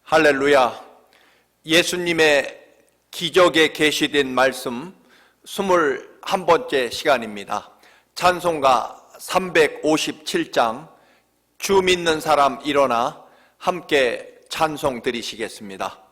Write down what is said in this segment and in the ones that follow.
할렐루야. 예수님의 기적에 계시된 말씀 21번째 시간입니다. 찬송가 357장 주 믿는 사람 일어나 함께 찬송 드리시겠습니다.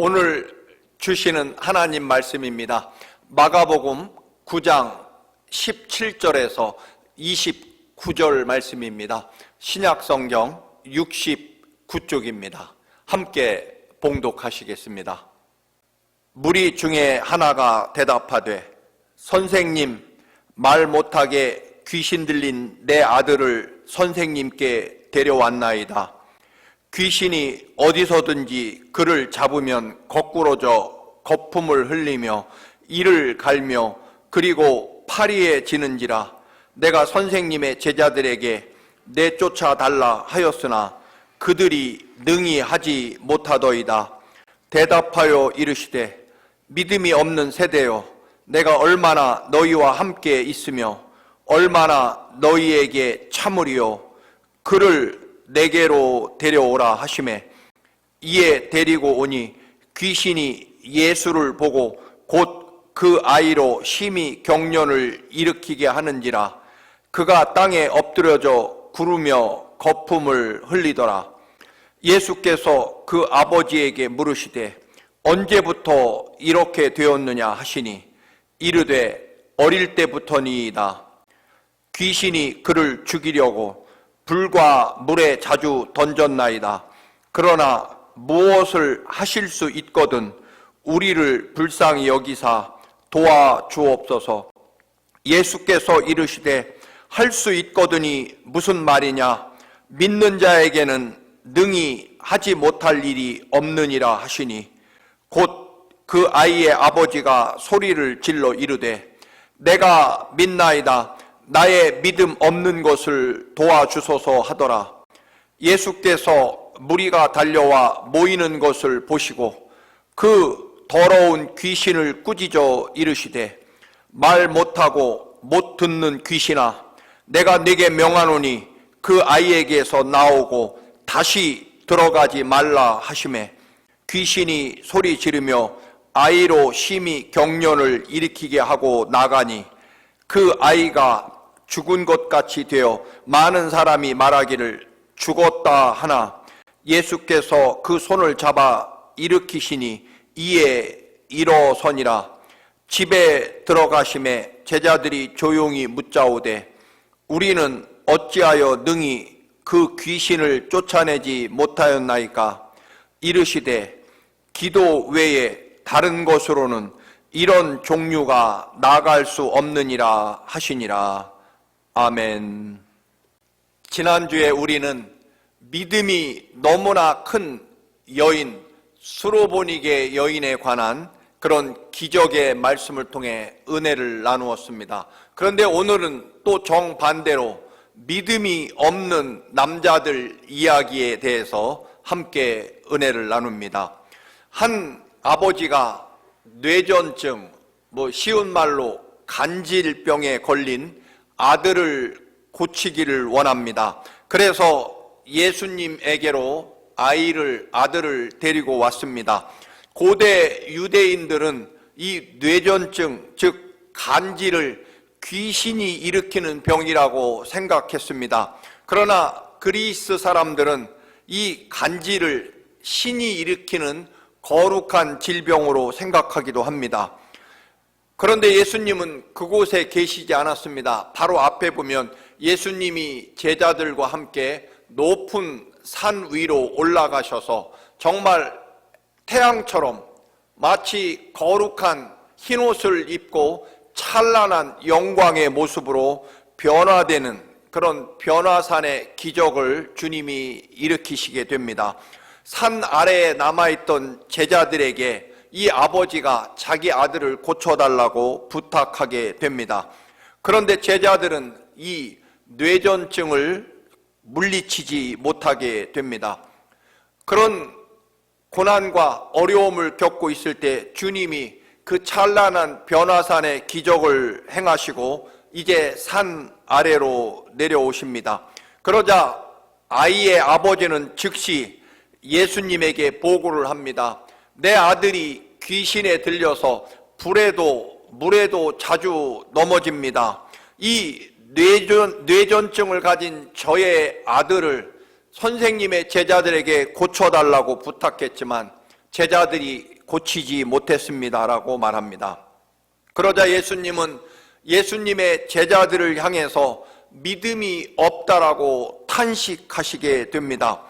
오늘 주시는 하나님 말씀입니다. 마가복음 9장 17절에서 29절 말씀입니다. 신약성경 69쪽입니다. 함께 봉독하시겠습니다. 무리 중에 하나가 대답하되 선생님, 말 못하게 귀신 들린 내 아들을 선생님께 데려왔나이다. 귀신이 어디서든지 그를 잡으면 거꾸러져 거품을 흘리며 이를 갈며 그리고 파리에 지는지라. 내가 선생님의 제자들에게 내쫓아 달라 하였으나 그들이 능히 하지 못하더이다. 대답하여 이르시되 믿음이 없는 세대여, 내가 얼마나 너희와 함께 있으며 얼마나 너희에게 참으리요. 그를 내게로 데려오라 하시매 이에 데리고 오니 귀신이 예수를 보고 곧 그 아이로 심히 경련을 일으키게 하는지라. 그가 땅에 엎드려져 구르며 거품을 흘리더라. 예수께서 그 아버지에게 물으시되 언제부터 이렇게 되었느냐 하시니 이르되 어릴 때부터니이다. 귀신이 그를 죽이려고 불과 물에 자주 던졌나이다. 그러나 무엇을 하실 수 있거든 우리를 불쌍히 여기사 도와주옵소서. 예수께서 이르시되 할 수 있거든이 무슨 말이냐, 믿는 자에게는 능히 하지 못할 일이 없느니라 하시니, 곧 그 아이의 아버지가 소리를 질러 이르되 내가 믿나이다, 나의 믿음 없는 것을 도와주소서 하더라. 예수께서 무리가 달려와 모이는 것을 보시고 그 더러운 귀신을 꾸짖어 이르시되 말 못하고 못 듣는 귀신아, 내가 네게 명하노니 그 아이에게서 나오고 다시 들어가지 말라 하시매, 귀신이 소리 지르며 아이로 심히 경련을 일으키게 하고 나가니 그 아이가 죽은 것 같이 되어 많은 사람이 말하기를 죽었다 하나, 예수께서 그 손을 잡아 일으키시니 이에 일어서니라. 집에 들어가심에 제자들이 조용히 묻자오되 우리는 어찌하여 능히 그 귀신을 쫓아내지 못하였나이까? 이르시되 기도 외에 다른 것으로는 이런 종류가 나아갈 수 없느니라 하시니라. 아멘. 지난주에 우리는 믿음이 너무나 큰 여인, 수로보니게 여인에 관한 그런 기적의 말씀을 통해 은혜를 나누었습니다. 그런데 오늘은 또 정반대로 믿음이 없는 남자들 이야기에 대해서 함께 은혜를 나눕니다. 한 아버지가 뇌전증, 쉬운 말로 간질병에 걸린 아들을 고치기를 원합니다. 그래서 예수님에게로 아들을 데리고 왔습니다. 고대 유대인들은 이 뇌전증, 즉 간질을 귀신이 일으키는 병이라고 생각했습니다. 그러나 그리스 사람들은 이 간질을 신이 일으키는 거룩한 질병으로 생각하기도 합니다. 그런데 예수님은 그곳에 계시지 않았습니다. 바로 앞에 보면 예수님이 제자들과 함께 높은 산 위로 올라가셔서 정말 태양처럼 마치 거룩한 흰옷을 입고 찬란한 영광의 모습으로 변화되는 그런 변화산의 기적을 주님이 일으키시게 됩니다. 산 아래에 남아있던 제자들에게 이 아버지가 자기 아들을 고쳐달라고 부탁하게 됩니다. 그런데 제자들은 이 뇌전증을 물리치지 못하게 됩니다. 그런 고난과 어려움을 겪고 있을 때 주님이 그 찬란한 변화산의 기적을 행하시고 이제 산 아래로 내려오십니다. 그러자 아이의 아버지는 즉시 예수님에게 보고를 합니다. 내 아들이 귀신에 들려서 불에도 물에도 자주 넘어집니다. 이 뇌전증을 가진 저의 아들을 선생님의 제자들에게 고쳐달라고 부탁했지만 제자들이 고치지 못했습니다라고 말합니다. 그러자 예수님은 예수님의 제자들을 향해서 믿음이 없다라고 탄식하시게 됩니다.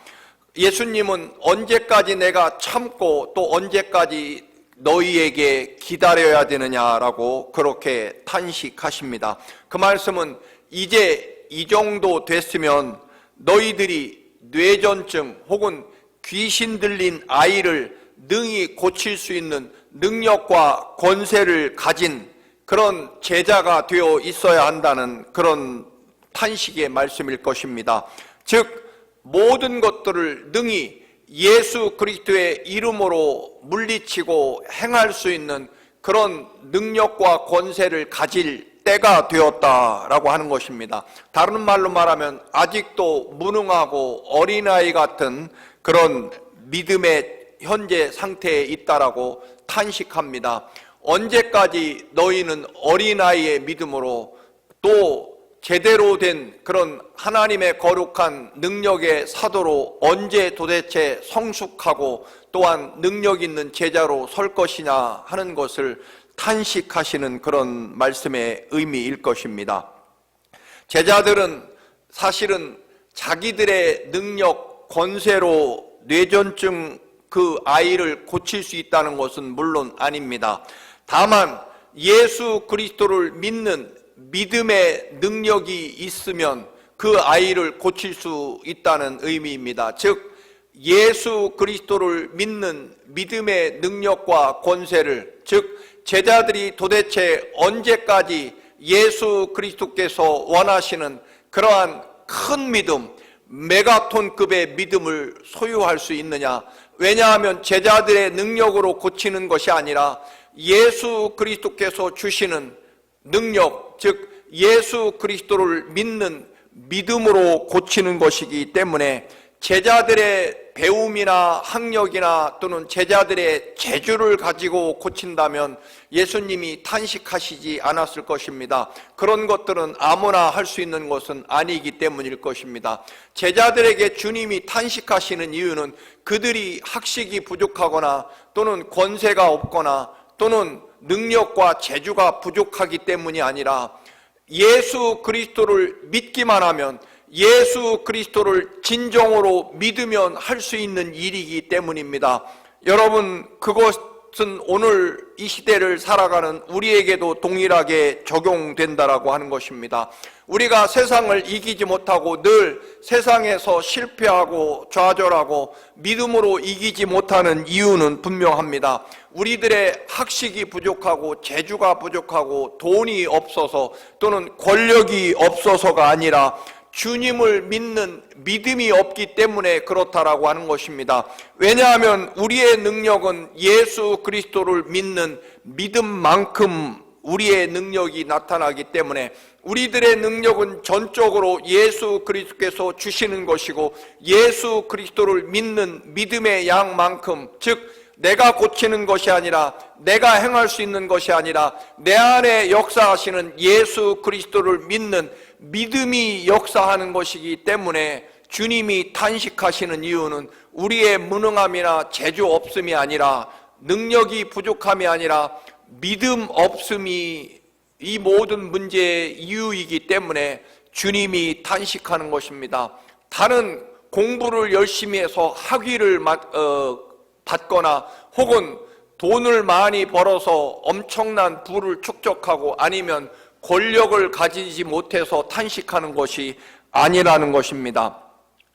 예수님은 언제까지 내가 참고 또 언제까지 너희에게 기다려야 되느냐라고 그렇게 탄식하십니다. 그 말씀은 이제 이 정도 됐으면 너희들이 뇌전증 혹은 귀신 들린 아이를 능히 고칠 수 있는 능력과 권세를 가진 그런 제자가 되어 있어야 한다는 그런 탄식의 말씀일 것입니다. 즉 모든 것들을 능히 예수 그리스도의 이름으로 물리치고 행할 수 있는 그런 능력과 권세를 가질 때가 되었다라고 하는 것입니다. 다른 말로 말하면 아직도 무능하고 어린아이 같은 그런 믿음의 현재 상태에 있다라고 탄식합니다. 언제까지 너희는 어린아이의 믿음으로 또 제대로 된 그런 하나님의 거룩한 능력의 사도로 언제 도대체 성숙하고 또한 능력 있는 제자로 설 것이냐 하는 것을 탄식하시는 그런 말씀의 의미일 것입니다. 제자들은 사실은 자기들의 능력, 권세로 뇌전증 그 아이를 고칠 수 있다는 것은 물론 아닙니다. 다만 예수 그리스도를 믿는 믿음의 능력이 있으면 그 아이를 고칠 수 있다는 의미입니다. 즉 예수 그리스도를 믿는 믿음의 능력과 권세를, 즉 제자들이 도대체 언제까지 예수 그리스도께서 원하시는 그러한 큰 믿음, 메가톤급의 믿음을 소유할 수 있느냐? 왜냐하면 제자들의 능력으로 고치는 것이 아니라 예수 그리스도께서 주시는 능력, 즉 예수 그리스도를 믿는 믿음으로 고치는 것이기 때문에 제자들의 배움이나 학력이나 또는 제자들의 재주를 가지고 고친다면 예수님이 탄식하시지 않았을 것입니다. 그런 것들은 아무나 할 수 있는 것은 아니기 때문일 것입니다. 제자들에게 주님이 탄식하시는 이유는 그들이 학식이 부족하거나 또는 권세가 없거나 또는 능력과 재주가 부족하기 때문이 아니라 예수 그리스도를 믿기만 하면, 예수 그리스도를 진정으로 믿으면 할 수 있는 일이기 때문입니다. 여러분, 그것은 오늘 이 시대를 살아가는 우리에게도 동일하게 적용된다라고 하는 것입니다. 우리가 세상을 이기지 못하고 늘 세상에서 실패하고 좌절하고 믿음으로 이기지 못하는 이유는 분명합니다. 우리들의 학식이 부족하고 재주가 부족하고 돈이 없어서 또는 권력이 없어서가 아니라 주님을 믿는 믿음이 없기 때문에 그렇다라고 하는 것입니다. 왜냐하면 우리의 능력은 예수 그리스도를 믿는 믿음만큼 우리의 능력이 나타나기 때문에 우리들의 능력은 전적으로 예수 그리스도께서 주시는 것이고 예수 그리스도를 믿는 믿음의 양만큼, 즉 내가 고치는 것이 아니라 내가 행할 수 있는 것이 아니라 내 안에 역사하시는 예수 그리스도를 믿는 믿음이 역사하는 것이기 때문에 주님이 탄식하시는 이유는 우리의 무능함이나 재주 없음이 아니라, 능력이 부족함이 아니라 믿음 없음이 이 모든 문제의 이유이기 때문에 주님이 탄식하는 것입니다. 다른 공부를 열심히 해서 학위를 받거나 혹은 돈을 많이 벌어서 엄청난 부를 축적하고 아니면 권력을 가지지 못해서 탄식하는 것이 아니라는 것입니다.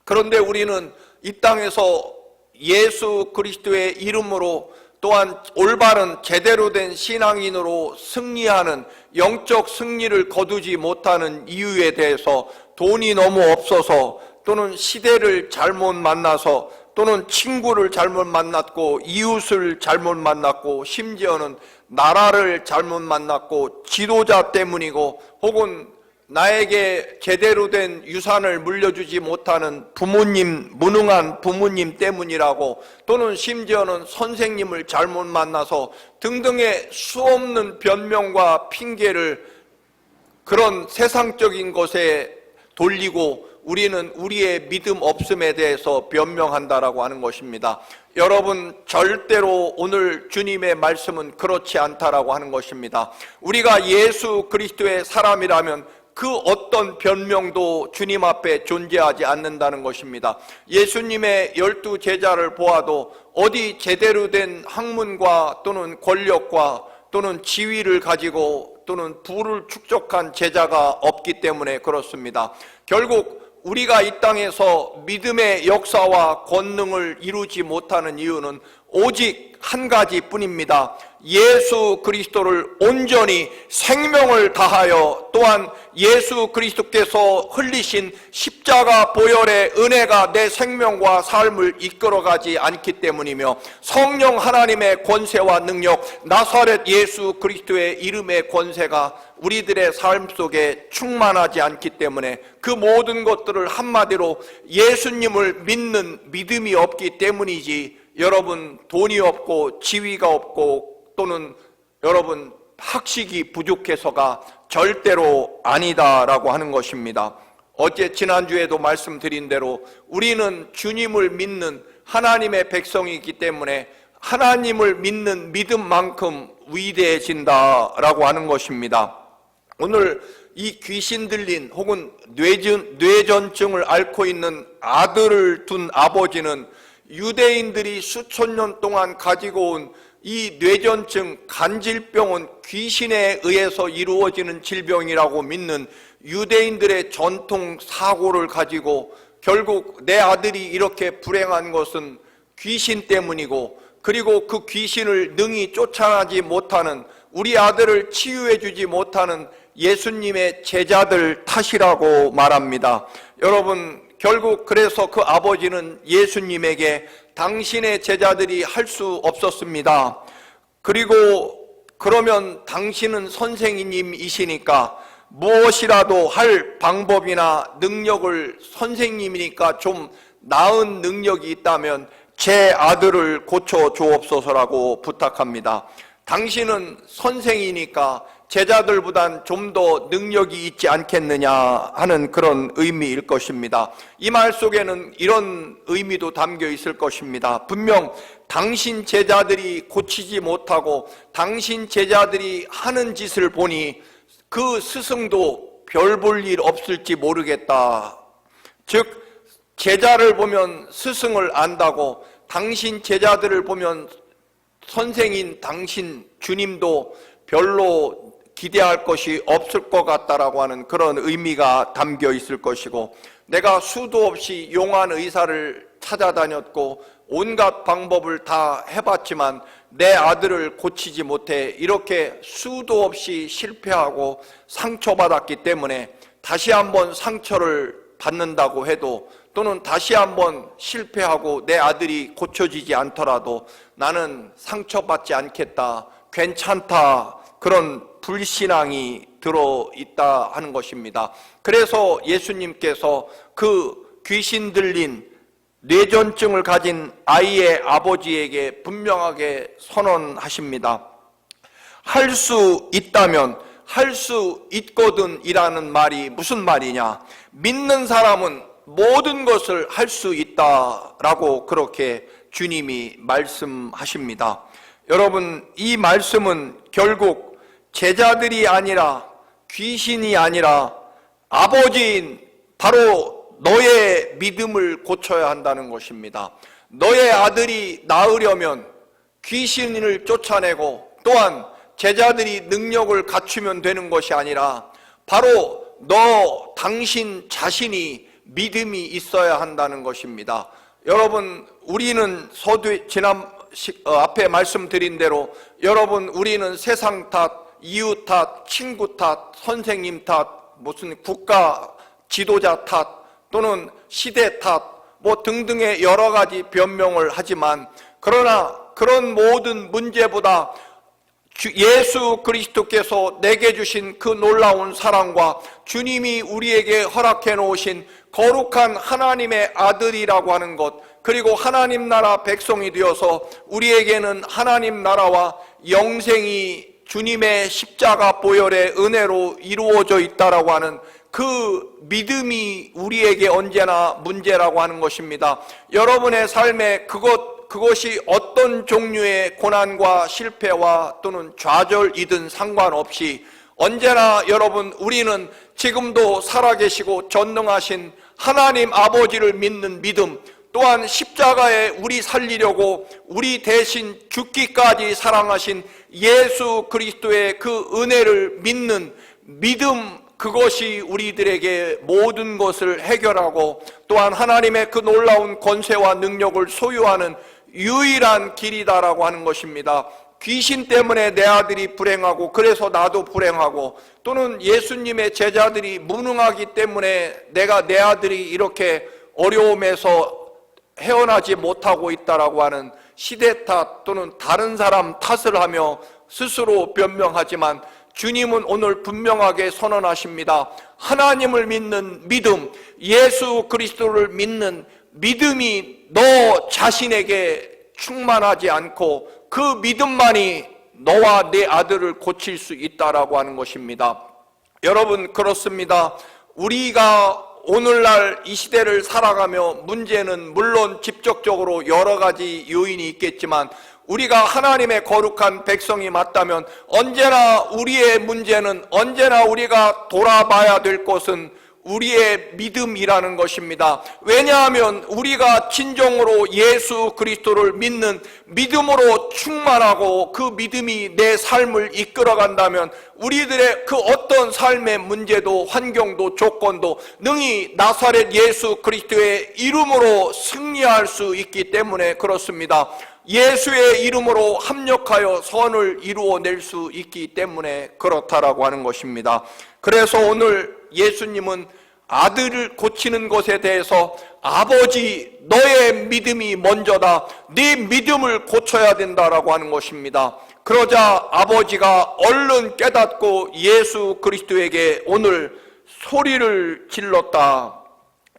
그런데 우리는 이 땅에서 예수 그리스도의 이름으로 또한 올바른 제대로 된 신앙인으로 승리하는 영적 승리를 거두지 못하는 이유에 대해서 돈이 너무 없어서 또는 시대를 잘못 만나서 또는 친구를 잘못 만났고 이웃을 잘못 만났고 심지어는 나라를 잘못 만났고 지도자 때문이고 혹은 나에게 제대로 된 유산을 물려주지 못하는 부모님, 무능한 부모님 때문이라고 또는 심지어는 선생님을 잘못 만나서 등등의 수없는 변명과 핑계를 그런 세상적인 것에 돌리고 우리는 우리의 믿음 없음에 대해서 변명한다라고 하는 것입니다. 여러분, 절대로 오늘 주님의 말씀은 그렇지 않다라고 하는 것입니다. 우리가 예수 그리스도의 사람이라면 그 어떤 변명도 주님 앞에 존재하지 않는다는 것입니다. 예수님의 12 제자를 보아도 어디 제대로 된 학문과 또는 권력과 또는 지위를 가지고 또는 부를 축적한 제자가 없기 때문에 그렇습니다. 결국 우리가 이 땅에서 믿음의 역사와 권능을 이루지 못하는 이유는 오직 한 가지뿐입니다. 예수 그리스도를 온전히 생명을 다하여 또한 예수 그리스도께서 흘리신 십자가 보혈의 은혜가 내 생명과 삶을 이끌어가지 않기 때문이며 성령 하나님의 권세와 능력, 나사렛 예수 그리스도의 이름의 권세가 우리들의 삶 속에 충만하지 않기 때문에 그 모든 것들을 한마디로 예수님을 믿는 믿음이 없기 때문이지, 여러분 돈이 없고 지위가 없고 또는 여러분 학식이 부족해서가 절대로 아니다라고 하는 것입니다. 어제 지난주에도 말씀드린 대로 우리는 주님을 믿는 하나님의 백성이기 때문에 하나님을 믿는 믿음만큼 위대해진다라고 하는 것입니다. 오늘 이 귀신 들린 혹은 뇌전증을 앓고 있는 아들을 둔 아버지는 유대인들이 수천 년 동안 가지고 온 이 뇌전증, 간질병은 귀신에 의해서 이루어지는 질병이라고 믿는 유대인들의 전통 사고를 가지고 결국 내 아들이 이렇게 불행한 것은 귀신 때문이고, 그리고 그 귀신을 능히 쫓아나지 못하는, 우리 아들을 치유해 주지 못하는 예수님의 제자들 탓이라고 말합니다. 여러분, 결국 그래서 그 아버지는 예수님에게 당신의 제자들이 할 수 없었습니다. 그리고 그러면 당신은 선생님이시니까 무엇이라도 할 방법이나 능력을, 선생님이니까 좀 나은 능력이 있다면 제 아들을 고쳐 주옵소서라고 부탁합니다. 당신은 선생이니까 제자들보단 좀 더 능력이 있지 않겠느냐 하는 그런 의미일 것입니다. 이 말 속에는 이런 의미도 담겨 있을 것입니다. 분명 당신 제자들이 고치지 못하고 당신 제자들이 하는 짓을 보니 그 스승도 별 볼 일 없을지 모르겠다. 즉, 제자를 보면 스승을 안다고, 당신 제자들을 보면 선생인 당신 주님도 별로 기대할 것이 없을 것 같다라고 하는 그런 의미가 담겨 있을 것이고, 내가 수도 없이 용한 의사를 찾아다녔고 온갖 방법을 다 해봤지만 내 아들을 고치지 못해 이렇게 수도 없이 실패하고 상처받았기 때문에 다시 한번 상처를 받는다고 해도, 또는 다시 한번 실패하고 내 아들이 고쳐지지 않더라도 나는 상처받지 않겠다, 괜찮다, 그런 불신앙이 들어있다 하는 것입니다. 그래서 예수님께서 그 귀신 들린 뇌전증을 가진 아이의 아버지에게 분명하게 선언하십니다. 할 수 있다면 할 수 있거든 이라는 말이 무슨 말이냐? 믿는 사람은 모든 것을 할 수 있다라고 그렇게 주님이 말씀하십니다. 여러분, 이 말씀은 결국 제자들이 아니라, 귀신이 아니라 아버지인 바로 너의 믿음을 고쳐야 한다는 것입니다. 너의 아들이 나으려면 귀신을 쫓아내고 또한 제자들이 능력을 갖추면 되는 것이 아니라 바로 당신 자신이 믿음이 있어야 한다는 것입니다. 여러분, 우리는 앞에 말씀드린 대로 여러분, 우리는 세상 탓, 이웃 탓, 친구 탓, 선생님 탓, 무슨 국가 지도자 탓, 또는 시대 탓, 등등의 여러 가지 변명을 하지만, 그러나 그런 모든 문제보다 예수 그리스도께서 내게 주신 그 놀라운 사랑과 주님이 우리에게 허락해 놓으신 거룩한 하나님의 아들이라고 하는 것, 그리고 하나님 나라 백성이 되어서 우리에게는 하나님 나라와 영생이 주님의 십자가 보혈의 은혜로 이루어져 있다라고 하는 그 믿음이 우리에게 언제나 문제라고 하는 것입니다. 여러분의 삶에 그것이 어떤 종류의 고난과 실패와 또는 좌절이든 상관없이 언제나 여러분, 우리는 지금도 살아계시고 전능하신 하나님 아버지를 믿는 믿음, 또한 십자가에 우리 살리려고 우리 대신 죽기까지 사랑하신 예수 그리스도의 그 은혜를 믿는 믿음, 그것이 우리들에게 모든 것을 해결하고 또한 하나님의 그 놀라운 권세와 능력을 소유하는 유일한 길이다라고 하는 것입니다. 귀신 때문에 내 아들이 불행하고 그래서 나도 불행하고, 또는 예수님의 제자들이 무능하기 때문에 내 아들이 이렇게 어려움에서 헤어나지 못하고 있다라고 하는 시대 탓 또는 다른 사람 탓을 하며 스스로 변명하지만, 주님은 오늘 분명하게 선언하십니다. 하나님을 믿는 믿음, 예수 그리스도를 믿는 믿음이 너 자신에게 충만하지 않고 그 믿음만이 너와 내 아들을 고칠 수 있다라고 하는 것입니다. 여러분, 그렇습니다. 우리가 오늘날 이 시대를 살아가며 문제는 물론 직접적으로 여러 가지 요인이 있겠지만, 우리가 하나님의 거룩한 백성이 맞다면 언제나 우리의 문제는, 언제나 우리가 돌아봐야 될 것은 우리의 믿음이라는 것입니다. 왜냐하면 우리가 진정으로 예수 그리스도를 믿는 믿음으로 충만하고 그 믿음이 내 삶을 이끌어간다면 우리들의 그 어떤 삶의 문제도 환경도 조건도 능히 나사렛 예수 그리스도의 이름으로 승리할 수 있기 때문에 그렇습니다. 예수의 이름으로 합력하여 선을 이루어낼 수 있기 때문에 그렇다라고 하는 것입니다. 그래서 오늘 예수님은 아들을 고치는 것에 대해서 아버지 너의 믿음이 먼저다, 네 믿음을 고쳐야 된다라고 하는 것입니다. 그러자 아버지가 얼른 깨닫고 예수 그리스도에게 오늘 소리를 질렀다.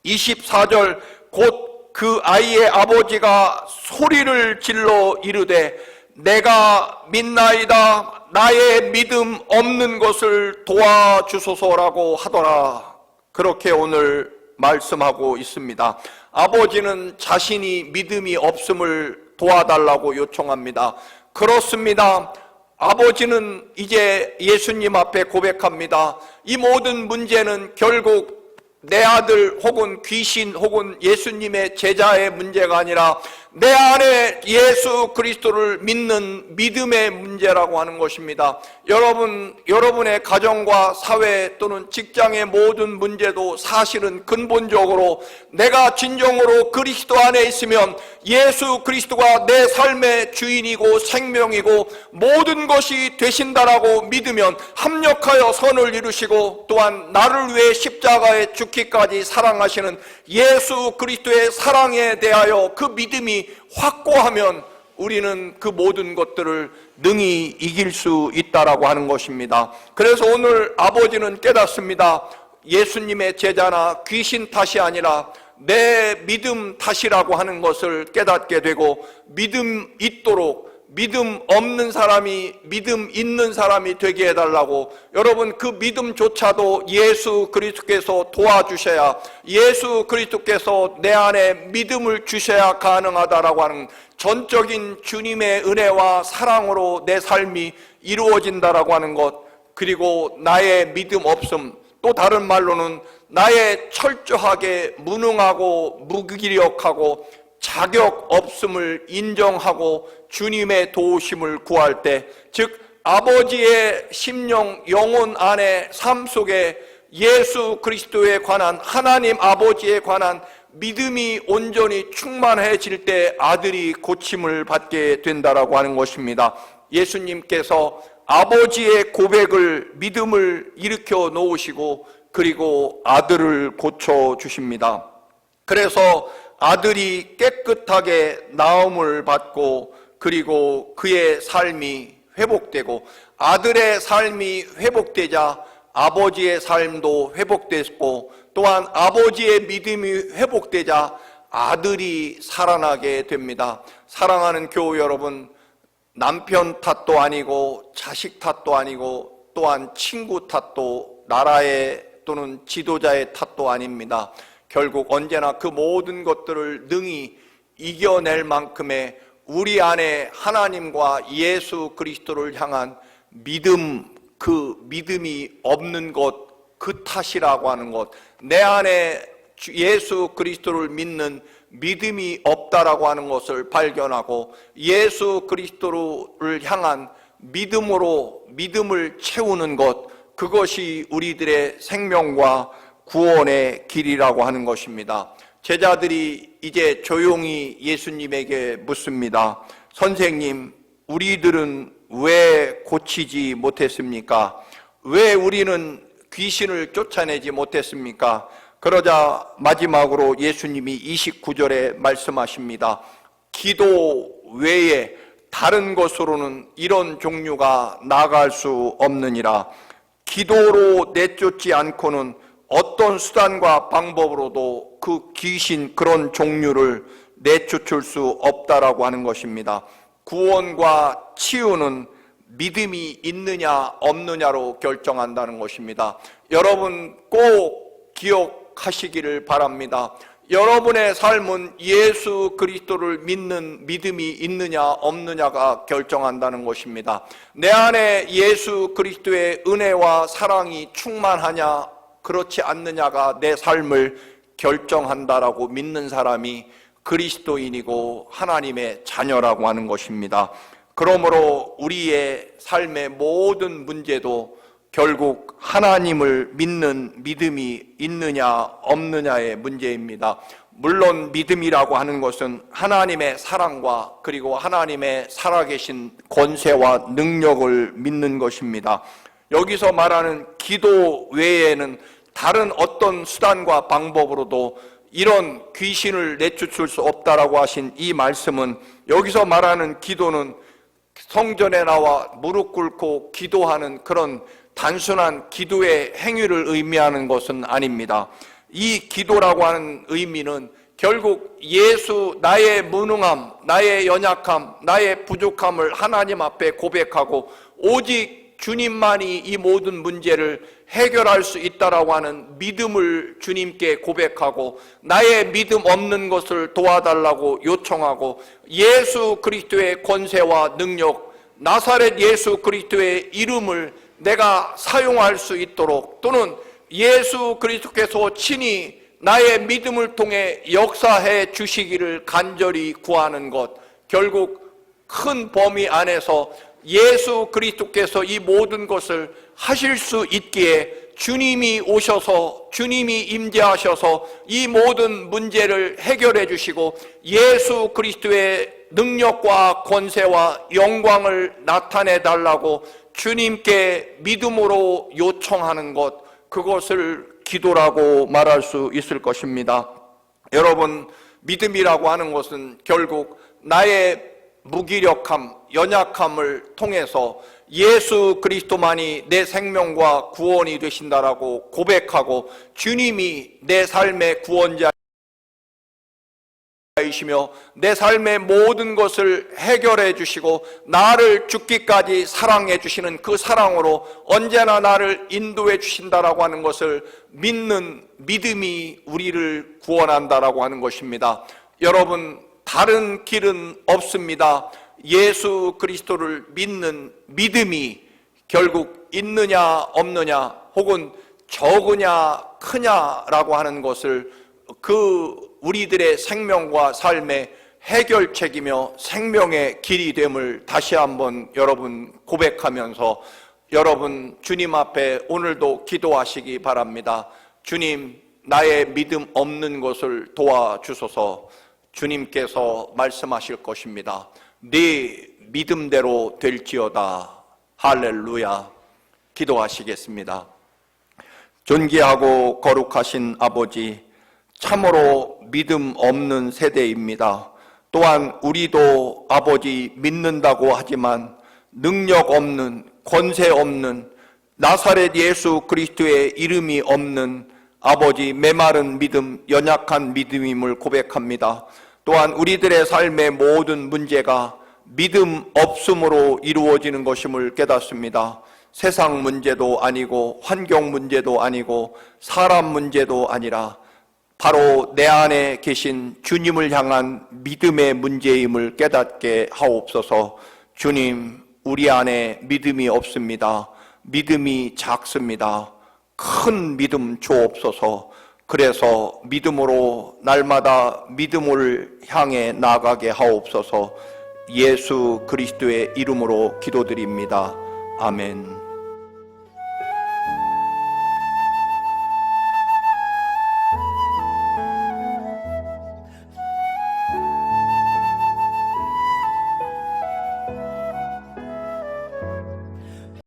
24절 곧 그 아이의 아버지가 소리를 질러 이르되 내가 믿나이다, 나의 믿음 없는 것을 도와주소서라고 하더라. 그렇게 오늘 말씀하고 있습니다. 아버지는 자신이 믿음이 없음을 도와달라고 요청합니다. 그렇습니다. 아버지는 이제 예수님 앞에 고백합니다. 이 모든 문제는 결국 내 아들 혹은 귀신 혹은 예수님의 제자의 문제가 아니라 내 안에 예수 그리스도를 믿는 믿음의 문제라고 하는 것입니다. 여러분의 가정과 사회 또는 직장의 모든 문제도 사실은 근본적으로 내가 진정으로 그리스도 안에 있으면 예수 그리스도가 내 삶의 주인이고 생명이고 모든 것이 되신다라고 믿으면 합력하여 선을 이루시고 또한 나를 위해 십자가에 죽기까지 사랑하시는 예수 그리스도의 사랑에 대하여 그 믿음이 확고하면 우리는 그 모든 것들을 능히 이길 수 있다라고 하는 것입니다. 그래서 오늘 아버지는 깨닫습니다. 예수님의 제자나 귀신 탓이 아니라 내 믿음 탓이라고 하는 것을 깨닫게 되고 믿음 있도록 믿음 없는 사람이 믿음 있는 사람이 되게 해달라고, 여러분 그 믿음조차도 예수 그리스도께서 도와주셔야, 예수 그리스도께서 내 안에 믿음을 주셔야 가능하다라고 하는 전적인 주님의 은혜와 사랑으로 내 삶이 이루어진다라고 하는 것, 그리고 나의 믿음 없음, 또 다른 말로는 나의 철저하게 무능하고 무기력하고 자격 없음을 인정하고 주님의 도우심을 구할 때, 즉 아버지의 심령 영혼 안에 삶 속에 예수 그리스도에 관한, 하나님 아버지에 관한 믿음이 온전히 충만해질 때 아들이 고침을 받게 된다라고 하는 것입니다. 예수님께서 아버지의 고백을, 믿음을 일으켜 놓으시고 그리고 아들을 고쳐주십니다. 그래서 아들이 깨끗하게 나음을 받고 그리고 그의 삶이 회복되고, 아들의 삶이 회복되자 아버지의 삶도 회복됐고, 또한 아버지의 믿음이 회복되자 아들이 살아나게 됩니다. 사랑하는 교우 여러분, 남편 탓도 아니고 자식 탓도 아니고 또한 친구 탓도 나라의 또는 지도자의 탓도 아닙니다. 결국 언제나 그 모든 것들을 능히 이겨낼 만큼의 우리 안에 하나님과 예수 그리스도를 향한 믿음, 그 믿음이 없는 것, 그 탓이라고 하는 것, 내 안에 예수 그리스도를 믿는 믿음이 없다라고 하는 것을 발견하고 예수 그리스도를 향한 믿음으로 믿음을 채우는 것, 그것이 우리들의 생명과 구원의 길이라고 하는 것입니다. 제자들이 이제 조용히 예수님에게 묻습니다. 선생님, 우리들은 왜 고치지 못했습니까? 왜 우리는 귀신을 쫓아내지 못했습니까? 그러자 마지막으로 예수님이 29절에 말씀하십니다. 기도 외에 다른 것으로는 이런 종류가 나아갈 수 없느니라. 기도로 내쫓지 않고는 어떤 수단과 방법으로도 그 귀신 그런 종류를 내쫓을 수 없다라고 하는 것입니다. 구원과 치유는 믿음이 있느냐 없느냐로 결정한다는 것입니다. 여러분 꼭 기억하시기를 바랍니다. 여러분의 삶은 예수 그리스도를 믿는 믿음이 있느냐 없느냐가 결정한다는 것입니다. 내 안에 예수 그리스도의 은혜와 사랑이 충만하냐, 그렇지 않느냐가 내 삶을 결정한다라고 믿는 사람이 그리스도인이고 하나님의 자녀라고 하는 것입니다. 그러므로 우리의 삶의 모든 문제도 결국 하나님을 믿는 믿음이 있느냐 없느냐의 문제입니다. 물론 믿음이라고 하는 것은 하나님의 사랑과 그리고 하나님의 살아계신 권세와 능력을 믿는 것입니다. 여기서 말하는 기도 외에는 다른 어떤 수단과 방법으로도 이런 귀신을 내쫓을 수 없다라고 하신 이 말씀은, 여기서 말하는 기도는 성전에 나와 무릎 꿇고 기도하는 그런 단순한 기도의 행위를 의미하는 것은 아닙니다. 이 기도라고 하는 의미는 결국 예수, 나의 무능함, 나의 연약함, 나의 부족함을 하나님 앞에 고백하고 오직 주님만이 이 모든 문제를 해결할 수 있다라고 하는 믿음을 주님께 고백하고 나의 믿음 없는 것을 도와달라고 요청하고 예수 그리스도의 권세와 능력, 나사렛 예수 그리스도의 이름을 내가 사용할 수 있도록, 또는 예수 그리스도께서 친히 나의 믿음을 통해 역사해 주시기를 간절히 구하는 것, 결국 큰 범위 안에서 예수 그리스도께서 이 모든 것을 하실 수 있기에 주님이 오셔서, 주님이 임재하셔서 이 모든 문제를 해결해 주시고 예수 그리스도의 능력과 권세와 영광을 나타내 달라고 주님께 믿음으로 요청하는 것, 그것을 기도라고 말할 수 있을 것입니다. 여러분, 믿음이라고 하는 것은 결국 나의 무기력함, 연약함을 통해서 예수 그리스도만이 내 생명과 구원이 되신다라고 고백하고 주님이 내 삶의 구원자이시며 내 삶의 모든 것을 해결해 주시고 나를 죽기까지 사랑해 주시는 그 사랑으로 언제나 나를 인도해 주신다라고 하는 것을 믿는 믿음이 우리를 구원한다라고 하는 것입니다. 여러분, 다른 길은 없습니다. 예수 그리스도를 믿는 믿음이 결국 있느냐 없느냐 혹은 적으냐 크냐라고 하는 것을 우리들의 생명과 삶의 해결책이며 생명의 길이 됨을 다시 한번 여러분 고백하면서 여러분 주님 앞에 오늘도 기도하시기 바랍니다. 주님, 나의 믿음 없는 것을 도와주소서. 주님께서 말씀하실 것입니다. 네 믿음대로 될지어다. 할렐루야. 기도하시겠습니다. 존귀하고 거룩하신 아버지, 참으로 믿음 없는 세대입니다. 또한 우리도 아버지 믿는다고 하지만 능력 없는, 권세 없는, 나사렛 예수 그리스도의 이름이 없는 아버지 메마른 믿음, 연약한 믿음임을 고백합니다. 또한 우리들의 삶의 모든 문제가 믿음 없음으로 이루어지는 것임을 깨닫습니다. 세상 문제도 아니고 환경 문제도 아니고 사람 문제도 아니라 바로 내 안에 계신 주님을 향한 믿음의 문제임을 깨닫게 하옵소서. 주님, 우리 안에 믿음이 없습니다. 믿음이 작습니다. 큰 믿음 주옵소서. 그래서 믿음으로 날마다 믿음을 향해 나아가게 하옵소서. 예수 그리스도의 이름으로 기도드립니다. 아멘.